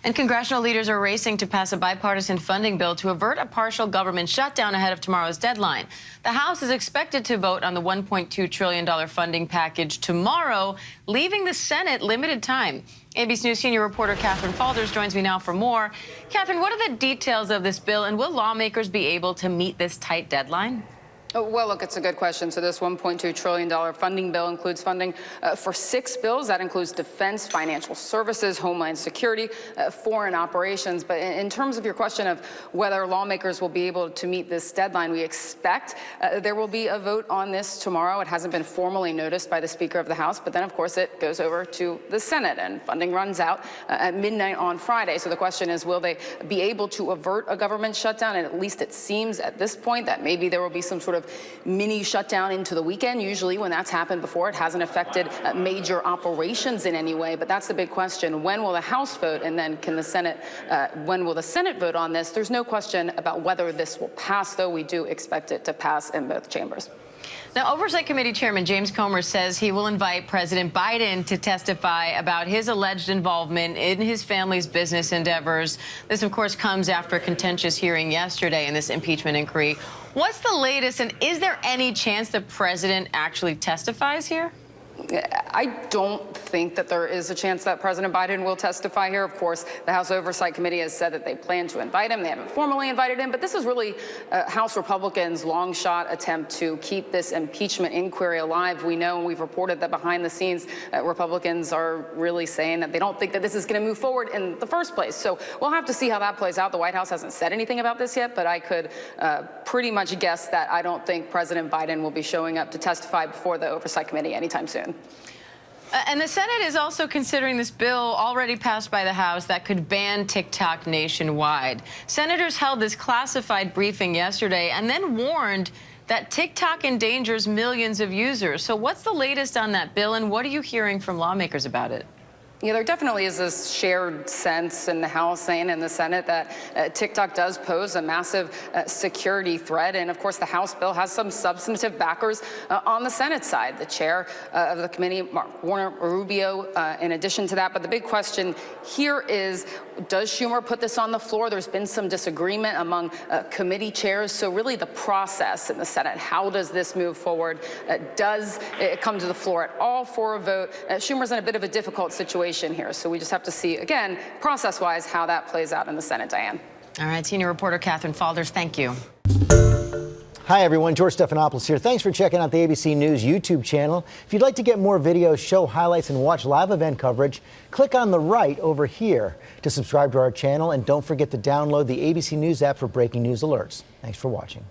And congressional leaders are racing to pass a bipartisan funding bill to avert a partial government shutdown ahead of tomorrow's deadline. The House is expected to vote on the $1.2 trillion funding package tomorrow, leaving the Senate limited time. ABC News senior reporter Catherine Falders joins me now for more. Catherine, what are the details of this bill, and will lawmakers be able to meet this tight deadline? Well, look, it's a good question. So this $1.2 trillion funding bill includes funding for 6 bills. That includes defense, financial services, homeland security, foreign operations. But in terms of your question of whether lawmakers will be able to meet this deadline, we expect there will be a vote on this tomorrow. It hasn't been formally noticed by the Speaker of the House, but then, of course, it goes over to the Senate, and funding runs out at midnight on Friday. So the question is, will they be able to avert a government shutdown? And at least it seems at this point that maybe there will be some sort of mini shutdown into the weekend. Usually when that's happened before, it hasn't affected major operations in any way. But that's the big question. When will the House vote? And then can the Senate, when will the Senate vote on this? There's no question about whether this will pass, though. We do expect it to pass in both chambers. Now, Oversight Committee Chairman James Comer says he will invite President Biden to testify about his alleged involvement in his family's business endeavors. This, of course, comes after a contentious hearing yesterday in this impeachment inquiry. What's the latest, and is there any chance the president actually testifies here? I don't think that there is a chance that President Biden will testify here. Of course, the House Oversight Committee has said that they plan to invite him. They haven't formally invited him, but this is really House Republicans' long shot attempt to keep this impeachment inquiry alive. We know, and we've reported that behind the scenes, Republicans are really saying that they don't think that this is going to move forward in the first place. So we'll have to see how that plays out. The White House hasn't said anything about this yet, but I could pretty much guess that I don't think President Biden will be showing up to testify before the Oversight Committee anytime soon. And the Senate is also considering this bill already passed by the House that could ban TikTok nationwide. Senators held this classified briefing yesterday and then warned that TikTok endangers millions of users. So what's the latest on that bill, and what are you hearing from lawmakers about it? Yeah, there definitely is this shared sense in the House and in the Senate that TikTok does pose a massive security threat. And of course, the House bill has some substantive backers on the Senate side. The chair of the committee, Marco Rubio, in addition to that. But the big question here is, does Schumer put this on the floor? There's been some disagreement among committee chairs. So really the process in the Senate, how does this move forward? Does it come to the floor at all for a vote? Schumer's in a bit of a difficult situation here. So we just have to see, again, process-wise, how that plays out in the Senate, Diane. All right, senior reporter Catherine Falders, thank you. Hi, everyone. George Stephanopoulos here. Thanks for checking out the ABC News YouTube channel. If you'd like to get more videos, show highlights, and watch live event coverage, click on the right over here to subscribe to our channel. And don't forget to download the ABC News app for breaking news alerts. Thanks for watching.